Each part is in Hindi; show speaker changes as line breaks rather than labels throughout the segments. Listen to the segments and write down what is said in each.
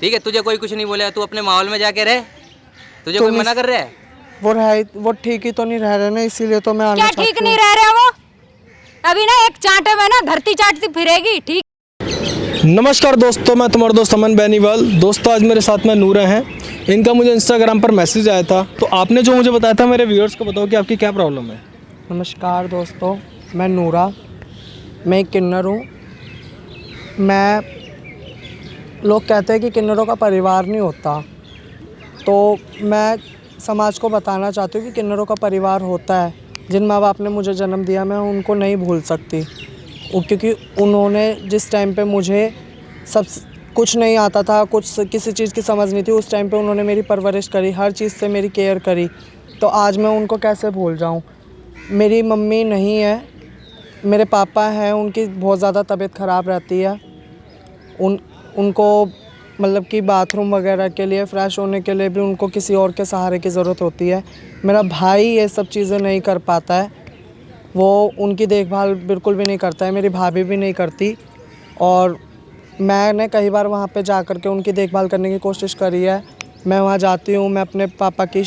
ठीक है, तुझे कोई कुछ नहीं बोलेगा, तू अपने माहौल में जाके रह। तुझे कोई मना कर रहा है?
वो ठीक ही तो नहीं रह रहे ना, इसीलिए तो मैं आना
क्या ठीक नहीं रह रहे वो? अभी ना एक चांटे में ना धरती चाटती फिरेगी। ठीक।
नमस्कार दोस्तों, मैं तुम्हारा दोस्त अमन बेनीवाल। दोस्तों आज मेरे साथ में नूरा हैं। इनका मुझे इंस्टाग्राम पर मैसेज आया था, तो आपने जो मुझे बताया था मेरे व्यूअर्स को बताओ कि आपकी क्या प्रॉब्लम है।
नमस्कार दोस्तों, मैं नूरा, मैं एक किन्नर हूँ। लोग कहते हैं कि किन्नरों का परिवार नहीं होता, तो मैं समाज को बताना चाहती हूँ कि किन्नरों का परिवार होता है। जिन माँ बाप ने मुझे जन्म दिया, मैं उनको नहीं भूल सकती, क्योंकि उन्होंने जिस टाइम पे मुझे सब कुछ नहीं आता था, किसी चीज़ की समझ नहीं थी, उस टाइम पे उन्होंने मेरी परवरिश करी, हर चीज़ से मेरी केयर करी, तो आज मैं उनको कैसे भूल जाऊँ। मेरी मम्मी नहीं है, मेरे पापा हैं, उनकी बहुत ज़्यादा तबीयत ख़राब रहती है। उनको मतलब कि बाथरूम वगैरह के लिए, फ़्रेश होने के लिए भी उनको किसी और के सहारे की ज़रूरत होती है। मेरा भाई ये सब चीज़ें नहीं कर पाता है, वो उनकी देखभाल बिल्कुल भी नहीं करता है, मेरी भाभी भी नहीं करती। और मैंने कई बार वहाँ पे जा कर के उनकी देखभाल करने की कोशिश करी है। मैं वहाँ जाती हूँ, मैं अपने पापा की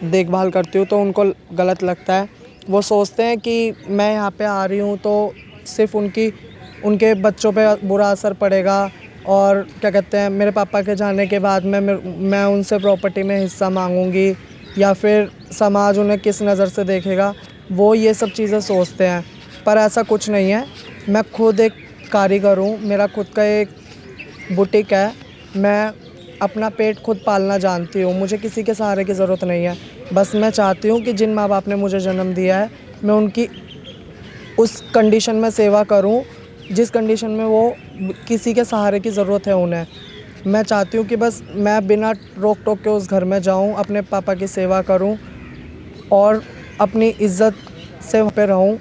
देखभाल करती हूँ, तो उनको गलत लगता है। वो सोचते हैं कि मैं यहाँ पे आ रही हूँ तो सिर्फ़ उनके बच्चों पे बुरा असर पड़ेगा, और क्या कहते हैं, मेरे पापा के जाने के बाद मैं उनसे प्रॉपर्टी में हिस्सा मांगूंगी, या फिर समाज उन्हें किस नज़र से देखेगा, वो ये सब चीज़ें सोचते हैं। पर ऐसा कुछ नहीं है। मैं खुद एक कारीगर हूँ, मेरा खुद का एक बुटीक है, मैं अपना पेट खुद पालना जानती हूँ, मुझे किसी के सहारे की ज़रूरत नहीं है। बस मैं चाहती हूँ कि जिन माँ बाप ने मुझे जन्म दिया है, मैं उनकी उस कंडीशन में सेवा करूं जिस कंडीशन में वो किसी के सहारे की ज़रूरत है उन्हें। मैं चाहती हूँ कि बस मैं बिना रोक टोक के उस घर में जाऊं, अपने पापा की सेवा करूं और अपनी इज़्ज़त से वहाँ पे रहूं।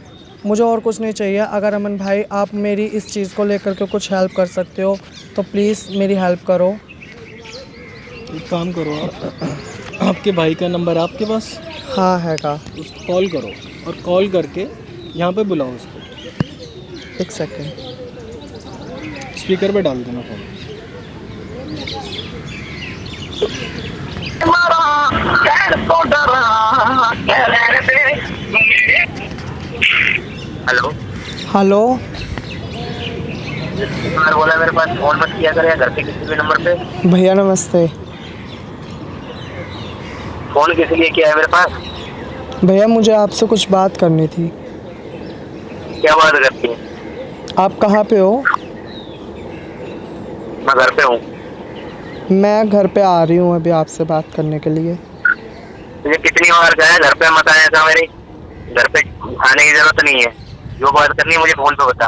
मुझे और कुछ नहीं चाहिए। अगर अमन भाई आप मेरी इस चीज़ को लेकर के कुछ हेल्प कर सकते हो तो प्लीज़ मेरी हेल्प करो।
एक काम करो, आपके भाई का नंबर आपके पास?
हाँ हैगा।
उसको कॉल करो और कॉल करके यहाँ पे बुलाओ उसको।
एक सेकेंड,
स्पीकर पे डाल देना फ़ोन।
Hello
hello.
यार बोला मेरे पास फोन मत किया करे घर पे किसी भी नंबर पे।
भैया नमस्ते।
फोन किस लिए किया है मेरे पास?
भैया मुझे आपसे कुछ बात करनी थी।
क्या बात करती है?
आप कहाँ पे हो?
मैं घर पे हूँ।
मैं घर पे आ रही हूँ अभी आपसे बात करने के लिए।
तुझे कितनी बार कहा है घर पे मत आया था, मेरे घर पे आने की जरूरत नहीं है। जो बात करनी है मुझे फोन पे बता।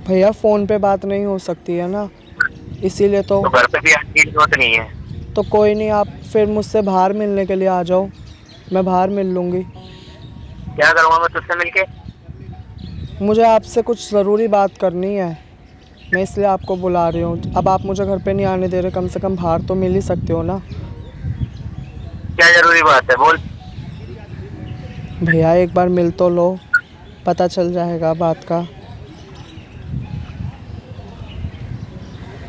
भैया फ़ोन पे बात नहीं हो सकती है ना, इसीलिए तो
घर पे भी आने की जरूरत नहीं है।
तो कोई नहीं, आप फिर मुझसे बाहर मिलने के लिए आ जाओ, मैं बाहर मिल लूँगी।
क्या करूँगा मैं तुझसे मिलके?
मुझे आपसे कुछ ज़रूरी बात करनी है, मैं इसलिए आपको बुला रही हूँ। अब आप मुझे घर पे नहीं आने दे रहे, कम से कम बाहर तो मिल ही सकते हो ना।
क्या जरूरी बात है, बोल।
भैया एक बार मिल तो लो, पता चल जाएगा बात का।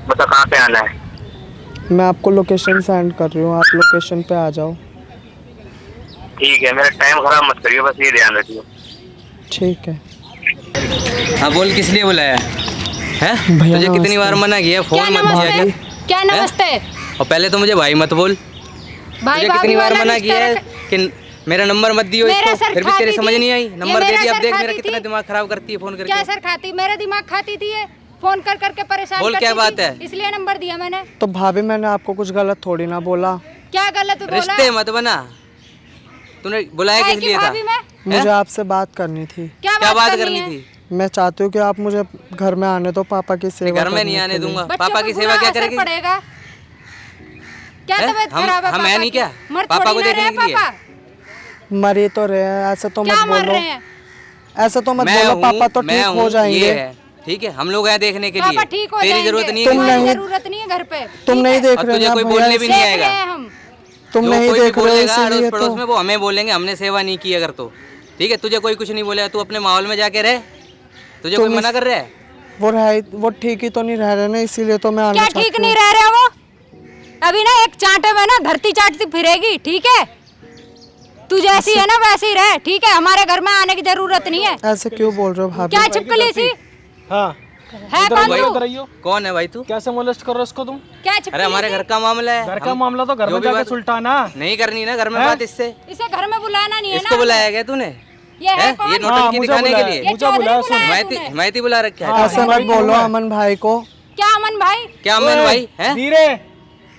बता कहाँ पे आना है?
मैं आपको लोकेशन सेंड कर रही हूँ, आप लोकेशन पे आ जाओ।
ठीक है, मेरा टाइम खराब मत करियो, बस ये ध्यान रखियो।
ठीक है।
हाँ बोल, किस लिए बुलाया है?
भैया
तुझे कितनी बार मना किया फोन मत किया कर?
क्या नमस्ते?
और पहले तो मुझे भाई मत बोल।
भाई
तुझे कितनी बार मना किया है कि मेरा नंबर मत दियो इसको, फिर भी तेरे समझ नहीं आई। नंबर दे दिया, अब देख मेरा कितना दिमाग खराब करती है फोन करके।
क्या सर खाती? मेरा दिमाग खाती थी ये, फोन कर करके परेशान
बोल, क्या बात है?
इसलिए नंबर दिया मैंने।
तो भाभी मैंने आपको कुछ गलत थोड़ी ना बोला।
क्या गलत बोला?
रिश्ते मत बना। तूने बुलाया किस लिए था?
मुझे आपसे बात करनी थी।
क्या बात करनी थी?
मैं चाहती हूँ कि आप मुझे घर में आने दो, पापा की सेवा
घर में नहीं आने दूंगा। पापा की सेवा क्या करेगी?
क्या तबीयत खराब है?
हम है नहीं क्या पापा को देखने के लिए?
मरी तो रहे हैं, ऐसे तो मत बोलो, ऐसे तो मत बोलो। पापा तो ठीक हो जाएंगे।
ठीक है, हम लोग हैं देखने के लिए।
ठीक हो
तेरी जरूरत नहीं
है, जरूरत नहीं है घर पे।
तुम नहीं देख रहे
तुझे
ना
कोई
भैया,
बोलने भी नहीं आएगा।
तुम नहीं देख रहे हो इसीलिए
पड़ोस
तो।
में वो हमें बोलेंगे हमने सेवा नहीं की अगर तो। ठीक है, तुझे कोई कुछ नहीं बोलेगा, तू अपने माहौल में जाके रह। तुझे कोई मना कर रहा है?
वो ठीक ही तो नहीं रह रहे ना, इसीलिए तो मैं आना
क्या
चाहती
ठीक
हूँ।
नहीं रह रहे वो? अभी ना एक चांटे में ना धरती चाटती फिरेगी, ठीक है? तू जैसी है ना वैसी रह, ठीक है? हमारे घर में आने की जरूरत नहीं है।
ऐसे क्यों बोल रहे हो भाभी?
क्या छिपकली सी
हाँ
है?
इधर
कौन
आइयो,
तू?
इधर आइयो।
कौन है भाई तू?
कैसे मोलेस्ट कर रहे हो इसको तुम?
क्या
अरे
छिपकली
हमारे
सी?
घर का मामला है।
घर का मामला तो घर
जो
में
भी
जाके
बात-
सुलटाना।
नहीं करनी ना घर में
हैं?
बात इससे।
इसे घर में बुलाना नहीं है ना?
इसको बुलाया गया तूने?
ये है
हैं?
कौन?
ये
हाँ,
नौटंकी
मुझे
दिखाने के
बुलाया।
लिए?
ये
मुझे
चौधरी
बुलाया,
बुलाया
हिमायती
तूने।
हिमायती बुला रखा है।
ऐसे मत बोलो अमन भाई को।
क्या अमन भाई?
क्या अमन भाई है?
धीरे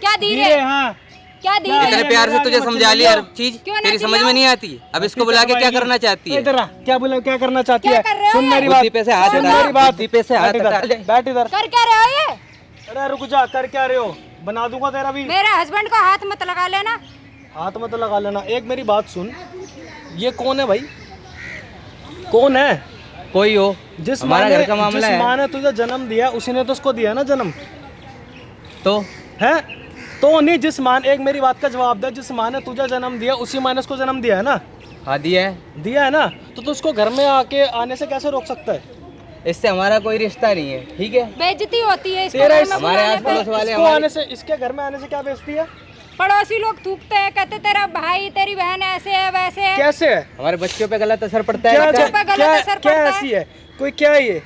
क्या धीरे?
धीरे। हाँ
क्या धीरे?
इतने प्यार से तुझे समझा लिया हर चीज,
क्यों ना
तेरी समझ में
चिल्लाओ?
नहीं आती। अब इसको बुला के क्या करना चाहती है?
इधर आ, क्या करना चाहती
क्या
है?
कर रहे हो
सुन
ये?
मेरी बात,
बुद्धि पे से हाथ
सुन
हटा,
मेरी बात,
बुद्धि पे से हाथ
बैठ
हटा।
इधर, बैठ इधर।
कर क्या रहे हो ये?
अरे रुक जा, कर क्या रहे हो? बना दूंगा तेरा भी।
मेरे हस्बैंड को हाथ मत लगा लेना।
हाथ मत लगा लेना। एक मेरी बात सुन, ये कौन है भाई? कौन है?
कोई हो,
जिस
हमारा घर का
जिस
मामला है।
माँ ने तुझे जन्म दिया उसी ने तो उसको दिया ना जन्म,
तो
है? तो नहीं, जिस माँ, एक मेरी बात का जवाब दे, जिस माँ ने तुझे जन्म दिया उसी माँ ने उसको जन्म दिया है ना?
हाँ दिया है।
दिया है ना? तो तू उसको घर में आने से कैसे रोक सकता है?
इससे हमारा कोई रिश्ता नहीं है, ठीक है?
बेइज्जती होती है इसको
तेरा
घर
इस-
में
हमारे
बुलाने
आस
पे।
पड़ोस वाले
इसको
हमारे
आने से, इसके घर में आने से क्या बेइज्जती है?
पड़ोसी लोग थूकते हैं, कहते तेरा भाई तेरी बहन ऐसे है वैसे है।
कैसे है?
हमारे बच्चों पे गलत असर पड़ता है।
क्या
बच्चों पे गलत असर
क्या
पड़ता है।
ऐसी है? कोई क्या है ये?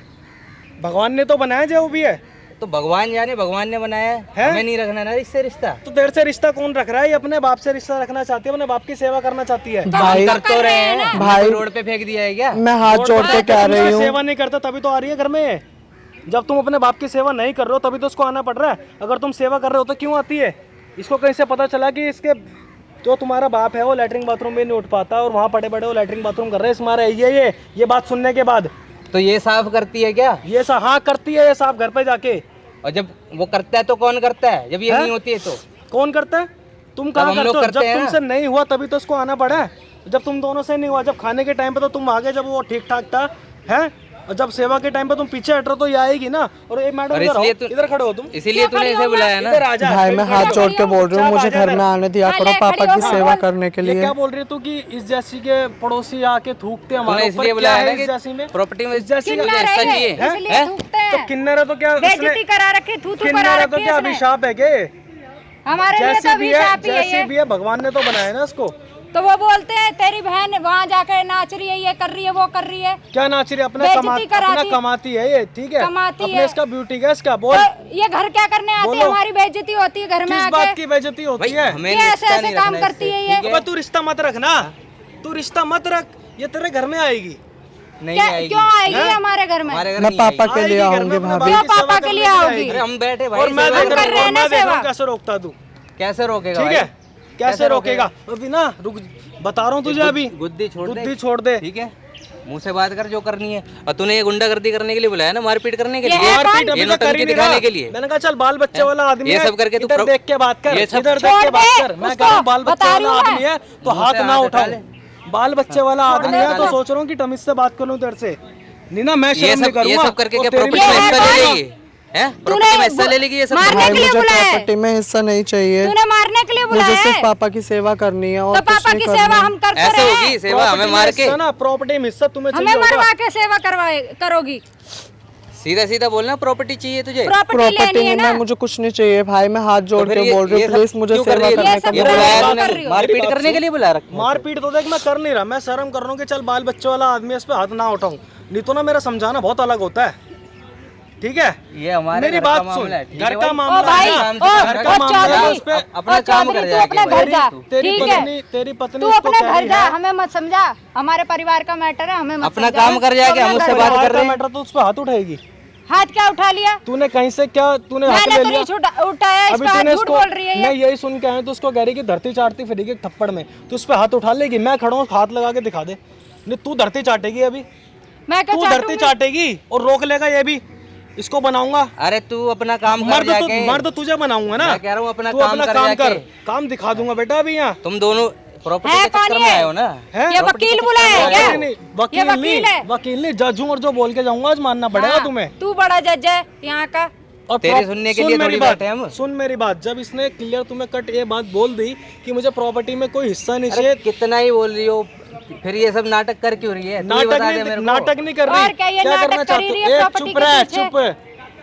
भगवान ने तो बनाया जो भी है।
तो भगवान जाने, भगवान ने बनाया है,
हैं?
हमें नहीं रखना ना इससे रिश्ता।
तो देर से रिश्ता कौन रख रहा है? ये अपने बाप से रिश्ता रखना चाहती है, अपने बाप की सेवा करना चाहती है।
भाई
कर तो रहे हैं
ना।
भाई-
भाई रोड पे फेंक दिया है क्या?
मैं हाथ जोड़ के कह
तुम
रही हूँ,
सेवा नहीं करता तभी तो आ रही है घर में। जब तुम अपने बाप की सेवा नहीं कर रहे हो तभी तो उसको आना पड़ रहा है। अगर तुम सेवा कर रहे हो तो क्यों आती है? इसको कहीं से पता चला कि इसके जो तुम्हारा बाप है वो लैट्रिन बाथरूम में नहीं उठ पाता और वहाँ पड़े पड़े वो लैट्रिन बाथरूम कर रहे हैं, इसमारा ये बात सुनने के बाद
तो ये साफ करती है क्या?
ये हाँ करती है ये साफ घर पे जाके।
और जब वो करता है तो कौन करता है? जब ये
हैं?
नहीं होती है तो
कौन करता है? तुम कहाँ
हम
करते
लोग
हो?
करते
जब
हैं ना।
तुमसे नहीं हुआ तभी तो उसको आना पड़ा है। जब तुम दोनों से नहीं हुआ, जब खाने के टाइम पे तो तुम आगे, जब वो ठीक ठाक था, है? और जब सेवा के टाइम पे तुम पीछे हट रहे हो तो ये आएगी ना। और एक मैडम
और
इधर आओ,
इसलिए
इधर खड़े हो तुम,
इसीलिए तूने इसे बुलाया ना।
इधर आ जा।
भाई मैं हाथ जोड़ के बोल रही हूँ, मुझे घर में आने दिया करो पापा की सेवा करने के
ये
लिए।
क्या बोल रही है तू कि इस जैसी के पड़ोसी आके थूकते हैं
तूने
हमारे
इसलिए
ऊपर?
बुलाया
क्या
ना
है
कि
इस जैसी में?
प्रॉपर्टी में
इस जैसी का
किन्नर
ऐसा
है
चाहिए,
ये,
हैं?
इसलिए
हैं?
थूकते हैं।
तो किन्नर है तो क्या
बेइज्जती करा रखी, थू थू
किन्नर
करा
है तो
रखी
क्या
इसने।
अभिशाप है के?
हमारे लिए तो
जैसी भी है,
अभिशाप ही है
जैसी
ये।
भी है, भगवान ने तो बनाया ना इसको।
तो वो बोलते हैं तेरी बहन वहाँ जाकर नाच रही है, ये कर रही है, वो कर रही है।
क्या नाच रही है? अपना
बेइज्जती कराती
अपना कमाती है ये, ठीक है?
कमाती
अपने
है।
इसका ब्यूटी का इसका बोल।
तो ये घर क्या करने आती है?
बोलो।
हमारी बेइज्जती होती है घर में
किस बात
आके।
की बेइज्जती होती
भाई
है?
हमें
ये
रिश्ता
ऐसे-ऐसे
नहीं
काम
रखना
करती
इससे,
है ये।
ठीक है?
अबे तू रिश्ता मत रखना, तू रिश्ता मत रख, ये तेरे घर में आएगी।
नहीं
क्या
आएगी।
क्यों आएगी ये हमारे घर में?
हमारे घर
मैं
नहीं
पापा
आएगी।
के लिए
आएगी घर में,
आऊंगी
अपने
भाभी।
बाप की
क्यों
सेवा
पापा के
करने
लिए आओगी?
अरे हम बैठे भाई,
और मैं
सेवा
देख
कर
रहा
रहे
हूँ,
हैं।
हैं ना
मैं देख रहा हूँ
सेवा।
कैसे रोकता तू,
कैसे रोकेगा
ठीक है?
भाई?
कैसे रोकेगा? अभी ना रुक, बता रहा हूँ तुझे अभी।
गुद्दी छोड़ दे,
बुद्धि छोड़ दे।
ठीक है? मुंह से बात कर जो करनी है। और तूने ये गुंडागर्दी करने के लिए बुलाया ना, मारपीट करने के
ये
लिए,
है
मारपीट
ये
अभी तक कर
नौटंकी
ही नहीं
दिखाने
रहा।
के लिए।
मैंने कहा चल बाल बच्चे वाला आदमी
ये
है,
सब करके तू
इधर देख के बात कर,
ये सब
इधर देख
छोड़
के
दे
बात कर। मैं
उसको,
कह रहा हूँ बाल बच्चे
बता रही
वाला
हूँ मैं।
आदमी है तो
मुंह
हाथ
से
ना
हाथ
उठाओ।
उठा ले।
बाल बच्चे वाला आदमी है तो
दे।
सोच रहा हूँ कि तमीज से बात कर लूँ तेरे से। नहीं ना, मैं
ये
शर्म नहीं
सब
करूंगा।
करके
और
क्या
तेरी
प्रॉपर्टी
भी
में
है
हिस्सा ले
कौन?
लेगी? हैं? प्रॉपर्टी में हिस्सा ले लेगी ये सब?
मारने
भाई
के लिए
मुझे
बुलाया है।
प्रॉपर्टी में हिस्सा नहीं चाहिए,
तूने मारने के लिए
मुझे
बुलाया
सिर्फ
है।
पापा की सेवा करनी है और
तो
कुछ
पापा
नहीं
की
करना
सेवा
है।
हम करते
ऐसे
रहे।
होगी सेवा हमें
प्रॉपर्टी
मार
में
के?
हिस्सा ना, प्रॉपर्टी में हिस्सा तुम्हें
हमें
चाहिए होगा।
मरवा के सेवा करवाए करोगी।
सीधा सीधा बोलना, प्रॉपर्टी चाहिए तुझे?
प्रॉपर्टी
प्रॉपर्टी
लेनी है
में
ना।
मुझे कुछ नहीं चाहिए भाई, मैं हाथ जोड़
फिर
के
ये-
बोल रही
ये
हूँ
सब
प्लीज मुझे
क्यों कर
सेवा
रही है?
करने
ये
का
सब
ये
मौका
बुलाया
कर
तूने
रही हो।
मारपीट करने के लिए बुला रखा?
मारपीट तो देख मैं कर नहीं रहा, मैं शर्म कर रहा हूँ कि चल बाल बच्चे वाला आदमी है, इस पे हाथ ना उठाऊं। नहीं तो ना मेरा समझाना बहुत अलग होता है, ठीक है?
ये हमारे
मेरी
घर का
बात सुन,
मामला है, ठीक
घर
है
का
भाई?
मामला
ओ भाई,
है ना,
ओ
घर का मामला है,
चौधरी,
उस पे
अपना
ओ
काम
चौधरी,
कर
तू
जाके
अपने घर
भाई।
जा,
तेरी
ठीक है?
तेरी पत्नी
तू
उसको
अपने
कह
घर
रही
जा,
है,
हमें मत समझा। हमारे परिवार का मैटर है, हमें मत
अपना
समझा।
काम कर जाके,
तू
हम
अपने
उससे
घर
बात
जा।
कर
परिवार
रहे
का
हैं।
मैटर तो उस पे हाथ उठाएगी।
हाथ क्या उठा लिया?
तूने कहीं से क्या तूने हाथ
मैंने
ले
तो
लिया?
नहीं उठाया, इस
अभी
पे हाथ
तूने
झूठ
इसको,
बोल रही है
मैं
ये।
यही सुन के आया तो उसको कह रही कि धरती चाटती फिरेगी एक थप्पड़ में, तो उस पे हाथ उठा लेगी? मैं खड़ा हूँ, हाथ लगा के दिखा दे। नहीं तू धरती चाटेगी अभी,
मैं क्या
तू धरती
चाटूंगी?
चाटेगी और रोक लेगा ये भी। इसको बनाऊंगा,
अरे तू अपना काम कर जाके।
मर्द तुझे बनाऊंगा ना।
मैं कह रहा हूँ अपना
तू
काम
अपना
कर
काम
जाके।
कर, काम दिखा दूंगा बेटा अभी यहाँ।
तुम दोनों प्रॉपर्टी
है
के चक्कर
कौन
में
ये?
आए हो ना?
है?
ये वकील बुलाया है क्या?
नहीं, नहीं,
ये वकील है।
वकील नहीं, जज हूँ और जो बोल के जाऊंगा आज मानना पड़ेगा तुम्हें।
तू बड़ा जज है यहाँ का।
और
तेरे सुनने के लिए थोड़ी बैठे हम।
सुन मेरी बात, जब इसने क्लियर तुम्हें कट ये बात बोल दी कि मुझे प्रॉपर्टी में कोई हिस्सा नहीं चाहिए,
कितना ही बोल रही हो, फिर ये सब नाटक कर क्यों रही है?
नाटक नहीं कर रही।
और क्या ये
क्या करना
नाटक कर
चाहते
रही
हो?
है
एक
प्रॉपर्टी
चुप
के
रह,
पीछे?
चुप।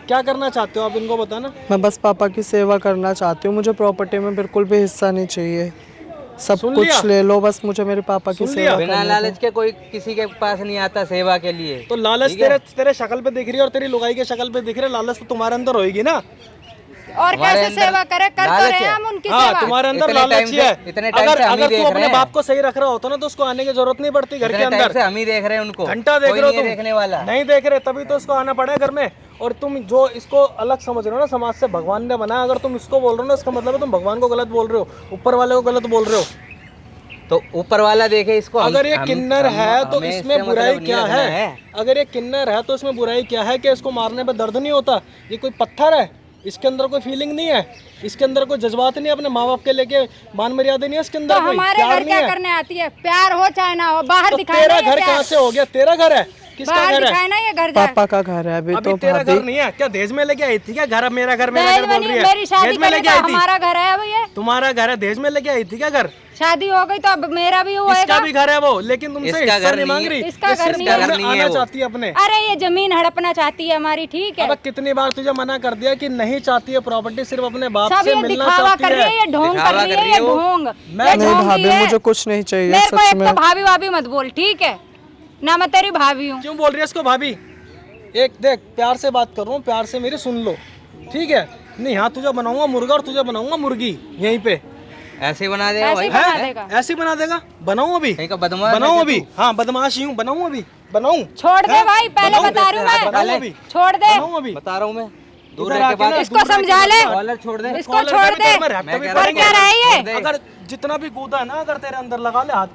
क्या करना चाहते हो आप, इनको बताना।
मैं बस पापा की सेवा करना चाहती हूँ, मुझे प्रॉपर्टी में बिल्कुल भी हिस्सा नहीं चाहिए, सब
सुन
कुछ
लिया?
ले लो, बस मुझे मेरे पापा की
सुन
सेवा
लिया?
बिना लालच के कोई किसी के पास नहीं आता सेवा के लिए।
तो लालच तेरे शक्ल पे दिख रही है और तेरी लुगाई के शक्ल पे दिख रही है, लालच तो तुम्हारे अंदर होगी ना।
और कैसे सेवा करे, कर तो रहे हैं हम उनकी
हाँ,
सेवा।
तुम्हारे अंदर
इतने
लालच
टाइम
ही
से-
है।
इतने टाइम से हम ही
अगर
देख
तू अपने
रहे हैं।
बाप को सही रख रहा होता ना तो उसको आने की जरूरत नहीं पड़ती घर के
इतने टाइम
अंदर।
से हम ही देख रहे हैं उनको,
घंटा देख
कोई
रहे हो
नहीं
तुम,
देखने वाला।
नहीं देख रहे तभी तो इसको आना पड़ा है घर में। और तुम जो इसको अलग समझ रहे हो ना समाज से, भगवान ने बनाया, अगर तुम इसको बोल रहे हो ना इसका मतलब है तुम भगवान को गलत बोल रहे हो, ऊपर वाले को गलत बोल रहे हो।
तो ऊपर वाला देखे इसको।
अगर ये किन्नर है तो
हमें
इसमें
इससे
बुराई
मतलब
क्या
नहीं रखना
है? अगर ये किन्नर है तो इसमें बुराई क्या है कि इसको मारने पे दर्द नहीं होता? ये कोई पत्थर है, इसके अंदर कोई फीलिंग नहीं है, इसके अंदर कोई जज्बात नहीं है, अपने माँ बाप के लेके मान मर्यादा नहीं है इसके
तो
अंदर, कोई
हमारे
प्यार
घर
नहीं
क्या
है।
करने आती है? प्यार हो चाहे ना हो, बाहर
तो
दिखाना
तेरा
ये
घर
प्यार।
कहाँ से हो गया? तेरा घर है, किसका
बाहर
घर है?
दिखाए ना ये घर
पापा का घर है अभी
अभी
तो
तेरा घर
भाभी।
नहीं है क्या? दहेज में लेके आई थी क्या? घर मेरा घर
दहेज
बोल
में
रही
नहीं,
है।
मेरी शादी
दहेज में
करी
लेके
तो
आई थी?
हमारा घर है अब ये।
तुम्हारा घर है, दहेज में लेके आई थी क्या घर?
शादी हो गई तो अब मेरा भी
इसका
होएगा।
भी घर है वो, लेकिन तुमसे
इसका
हिस्सा
घर
नहीं मांग
नहीं
रही।
है।
इसका
ये
घर
सिर्फ
नहीं
घर
है।
में
नहीं है
आना
वो।
चाहती है अपने।
अरे ये जमीन हड़पना चाहती है हमारी, ठीक है।
अब कितनी बार तुझे मना कर दिया कि नहीं चाहती है प्रॉपर्टी, सिर्फ अपने बाप
सब
से
ये
मिलना
दिखावा
चाहती
कर रही है,
है।
ये ढोंग कर
दिखावा
रही
कर
है,
रही
ये
है वो।
ढोंग।
मैं
ये
नहीं
ढोंगी
भाभी
है।
मुझे कुछ नहीं चाहिए
मेरे को
सच
एक
में।
तो भाभी भाभी मत बोल, ठीक है ना, मैं तेरी भाभी हूँ।
क्यों बोल रही है इसको भाभी? एक देख, प्यार से बात कर रहा हूँ, प्यार से मेरी सुन लो, ठीक है? नहीं, यहाँ तुझे बनाऊंगा मुर्गा और तुझे बनाऊंगा मुर्गी यहीं पे।
ऐसे ही बना देगा
ऐसे
भाई।
ही बना
है?
देगा।
ऐसे ही बना देगा? बनाऊं अभी?
कहीं का बदमाश है
बनाऊं
क्या
अभी?
तू?
हाँ, बदमाश ही हूँ, बनाऊं अभी? बनाऊं?
छोड़ दे
हैं?
भाई, पहले
बनाऊं?
बता रही हूँ मैं।
बनाऊं अभी?
छोड़ दे,
बनाऊं अभी?
बता रहा हूँ मैं, दूर
इधर
रह के
आके
बात।
ना,
इसको
दूर रह के
समझा ले।
बात।
कॉलर छोड़ दे।
इसको
कॉलर
छोड़
कर भी
दे।
तेरे में रैप्ट
मैं
भी
कह
पड़ेंगे।
क्या रहा है ये?
छोड़ दे।
अगर जितना भी कूदा है ना, अगर तेरे अंदर लगा ले हाथ,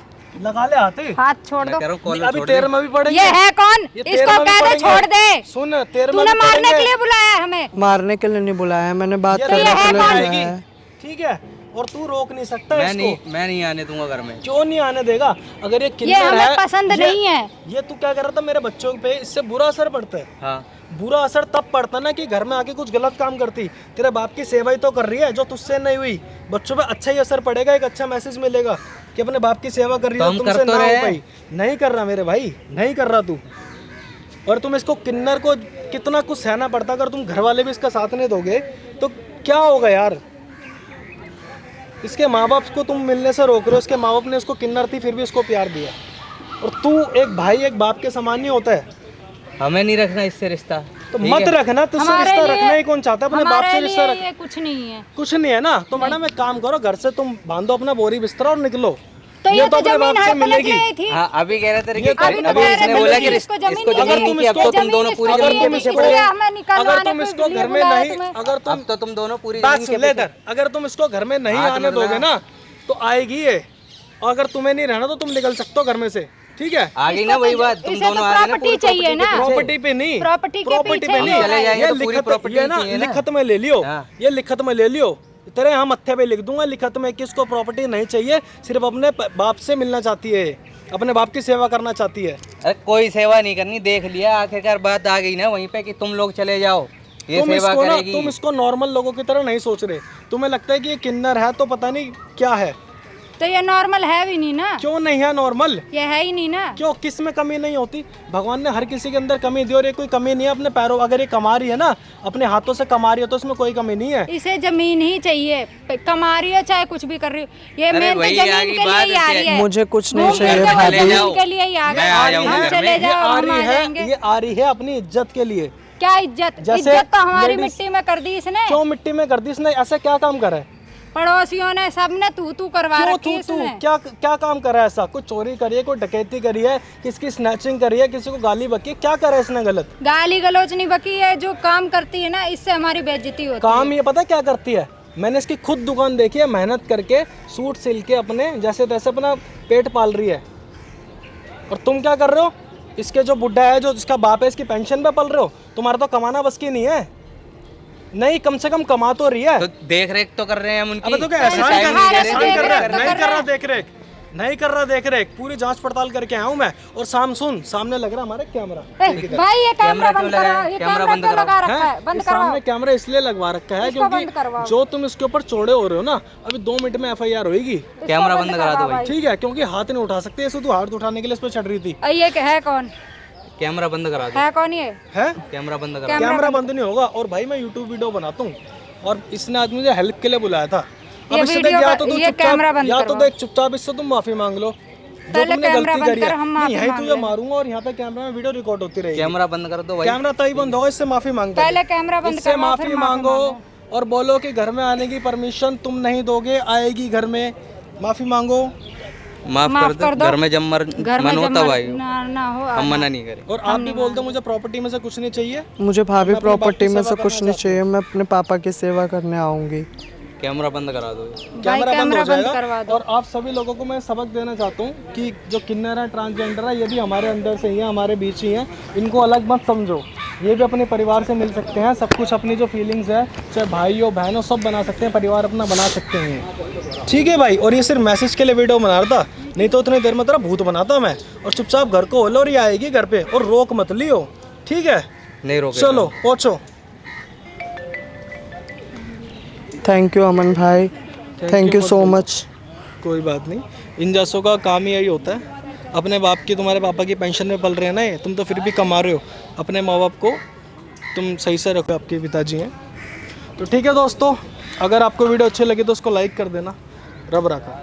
लगा ले हाथ।
हाथ छोड़
मैं
दो।
कह रहा हूँ कॉलर
अभी
छोड़ दे।
तेरे में भी पड़ेंगे।
ये है कौन?
ये तेरे
इसको
में भी
कह दे
पड़ेंगे।
छोड़ दे।
सुन, तेरे में
तूने
भी
मारने
पड़ेंगे।
के लिए बुलाया है हमें?
मारने के लिए नहीं बुलाया है, मैंने बात
ये
करने
है
के लिए
कौन?
बुलाया
आएगी,
है।
ठीक है? और तू रोक नहीं सकता
मैं
इसको।
नहीं आने दूंगा घर में।
क्यों नहीं आने देगा? अगर ये
ये
किन्नर
हमें
है,
पसंद नहीं है।
ये तू क्या कर रहा था मेरे बच्चों पे? इससे बुरा असर पड़ता है।
हाँ,
बुरा असर तब पड़ता ना कि घर में आके कुछ गलत काम करती। तेरे बाप की सेवा ही तो कर रही है जो तुझसे नहीं हुई। बच्चों पे अच्छा ही असर पड़ेगा, एक अच्छा मैसेज मिलेगा कि अपने बाप की सेवा कर रही
तो
है,
हम
तुमसे
कर तो
ना हो
रहे हैं।
पाई। नहीं कर रहा मेरे भाई, नहीं कर रहा तू। और तुम इसको किन्नर को कितना कुछ सहना पड़ता, अगर तुम घर वाले भी इसका साथ नहीं दोगे तो क्या होगा यार? इसके माँ बाप को तुम मिलने से रोक रहे हो, इसके माँ बाप ने इसको किन्नर थी फिर भी इसको प्यार दिया। और तू एक भाई एक बाप के समान नहीं होता है,
हमें नहीं रखना इससे रिश्ता।
तो
ठीक
मत
है?
रखना। तुझसे
हमारे
रिश्ता
लिए-
रखना ही कौन चाहता है? अपने बाप से
हमारे
रिश्ता
लिए
रख।
ये कुछ नहीं है।
कुछ नहीं है ना, तो मैडम एक काम करो, घर से तुम बांधो अपना बोरी बिस्तरा और निकलो।
तो ये तो
अपने
जमीन
बाप से
हड़पने के
मिलेगी।
लिए थी।
हाँ, अभी कह रहे थे कि
ये तो
अभी तो
अभी
कह रहे
इसने
थे
बोला
कि
कि
इसको जमीन
इसको
नहीं
जमीन नहीं
चाहिए।
की, अब तो तुम दोनों पूरी
अगर
जमीन के
तुम
पीछे
इसको-
पड़े हो।
हमें निकलवाने
अगर तुम
को
इसको
इसलिए
घर में
बुलाया
नहीं,
तुम्हें।
अगर तुम
अब तो तुम दोनों पूरी
बात
जमीन
सुन
के
ले
पीछे।
इधर, अगर तुम इसको घर में नहीं
हाथ
आने
मत
दोगे
लगा।
ना तो आएगी ये। और अगर तुम्हें नहीं रहना तो तुम निकल सकते हो घर में से, ठीक है?
आ गई ना वही बात, तुम
इसे तो
दोनों आ गए ना
प्रॉपर्टी
पूरी
चाहिए ना।
प्रॉपर्टी पे नहीं,
प्रॉपर्टी के
प्रॉपर्टी पे
पीछे
नहीं,
ही
चले जाएंगे
ये
तो पूरी
लिखत,
प्रॉपर्टी
ये ना
चाहिए ना।
लिखत में ले लियो,
हाँ।
ये लिखत में ले लियो। तेरे यहाँ मत्थे पे लिख दूंगा लिखत में कि इसको प्रॉपर्टी नहीं चाहिए, सिर्फ अपने बाप से मिलना चाहती है, अपने बाप की सेवा करना चाहती है।
अरे कोई सेवा नहीं करनी, देख लिया आखिरकार बात आ गई ना वहीं पे कि तुम लोग चले जाओ, ये
तुम
सेवा
इसको ना,
करेगी।
तुम इसको नॉर्मल लोगों की तरह नहीं सोच रहे। तुम्हें लगता है कि ये किन्नर है तो पता नहीं क्या है।
तो ये नॉर्मल है भी नहीं ना,
क्यों नहीं है नॉर्मल?
ये है ही नहीं ना।
क्यों, किस में कमी नहीं होती? भगवान ने हर किसी के अंदर कमी दी और ये कोई कमी नहीं है अपने पैरों। अगर ये कमा रही है ना, अपने हाथों से कमा रही है तो इसमें कोई कमी नहीं है।
इसे जमीन ही चाहिए, कमा रही हो चाहे कुछ भी कर रही हो। ये
अरे
मेन तो
वही
जमीन
आगे
के लिए
बात
ही आ रही है।
मुझे कुछ नहीं
घूम
चाहिए
फिर के वो
भाभी।
जमीन के लिए ही आ
मैं
गए।
आ जाऊंगा
हम
घर
चले
में।
जाओ, हम आ
ये
जाएंगे।
आ रही है अपनी इज्जत के लिए।
क्या इज्जत?
जैसे
इज्जत तो हमारी
ladies-
मिट्टी में कर दी इसने।
क्यों मिट्टी में कर दी इसने? ऐसा क्या काम करा है?
पड़ोसियों ने सबने तू करवा
क्यों
रखी है
तू
इसने।
क्या क्या काम करा है ऐसा? कुछ चोरी करी है, कोई डकैती करी है, किसकी स्नैचिंग करी है, किसी को गाली बकी है, क्या करा है इसने गलत?
गाली गलौज नहीं बकी है, जो काम करती है ना इससे हमारी बेइज्जती होती है।
काम ये पता है क्या करती है? मैंने इसकी खुद दुकान देखी है, मेहनत करके सूट सिल के अपने जैसे तैसे अपना पेट पाल रही है। और तुम क्या कर रहे हो? इसके जो बुढ़ा है, जो जिसका बाप है, इसकी पेंशन पे पल रहे हो। तुम्हारा तो कमाना बस की नहीं है। नहीं, कम से कम कमा तो रही है।
तो देख रेख तो कर रहे हैं हम उनकी।
अबे तो क्या
कोई
एहसान
टाइम
कर
नहीं
रहा है?
दे
एहसान
रहे,
कर रहा है?
देख रेख
नहीं
कर
कर रहा देख रेख। नहीं कर रहा देख रेख, पूरी जांच पड़ताल करके आया हूँ मैं। और सामने लग रहा हमारे कैमरा।
भाई ये कैमरा बंद करो, ये कैमरा बंद लगा रखा है, बंद करवाओ।
सामने कैमरा इसलिए लगवा रखा है क्योंकि जो तुम इसके ऊपर चौड़े हो रहे हो ना, अभी 2 मिनट में FIR होगी।
कैमरा बंद करा दो भाई।
ठीक है, क्योंकि हाथ नहीं उठा सकते, ऐसे तो हाथ उठाने के लिए इस पर चढ़ रही थी।
ये है कौन?
कैमरा बंद करा दो।
है कौन ये?
है
कैमरा बंद करा।
कैमरा बंद नहीं होगा। और भाई मैं YouTube वीडियो बनाता हूँ और इसने आज मुझे हेल्प के लिए बुलाया था। अब इससे देख या तो देख चुपचाप इससे तुम माफी मांग लो जो तुमने गलती करी है। नहीं यही तुझे मारूंगा और यहाँ पे कैमरा में वीडियो रिकॉर्ड होती रहेगी।
कैमरा बंद कर दो भाई।
कैमरा तभी बंद होगा, इससे माफी मांगो।
पहले कैमरा बंद
इससे माफी मांगो और बोलो कि घर में आने की परमिशन तुम नहीं दोगे, आएगी घर में। माफी मांगो,
माफ कर दो। घर में जब मन होता भाई
ना हो,
हम मना नहीं करें।
और आप भी बोल दो मुझे प्रॉपर्टी में से कुछ नहीं चाहिए।
मुझे भाभी प्रॉपर्टी में से कुछ नहीं चाहिए, मैं अपने पापा की सेवा करने आऊँगी।
कैमरा बंद करा दो।
कैमरा बंद हो जाएगा। और आप सभी लोगों को मैं सबक देना चाहता हूँ कि जो किन्नर है, ट्रांसजेंडर है, ये भी हमारे अंदर से ही है, हमारे बीच ही है। इनको अलग मत समझो, ये भी अपने परिवार से मिल सकते हैं। सब कुछ अपनी जो फीलिंग्स है, चाहे भाई हो बहन हो, सब बना सकते हैं, परिवार अपना बना सकते हैं। ठीक है भाई। और ये सिर्फ मैसेज के लिए वीडियो बना रहा था, नहीं तो उतनी देर में तेरा भूत बनाता मैं। और चुपचाप घर को होलो और ये आएगी घर पे, और रोक मत लियो। ठीक है,
नहीं रोके।
चलो पहुँचो।
थैंक यू अमन भाई, थैंक यू सो मच।
कोई बात नहीं, इन जैसों का काम ही यही होता है। अपने बाप की, तुम्हारे पापा की पेंशन में पल रहे हैं ना ये, तुम तो फिर भी कमा रहे हो। अपने माँ बाप को तुम सही से रखो, आपके पिताजी हैं। तो ठीक है दोस्तों, अगर आपको वीडियो अच्छी लगी तो उसको लाइक कर देना। रब रखा।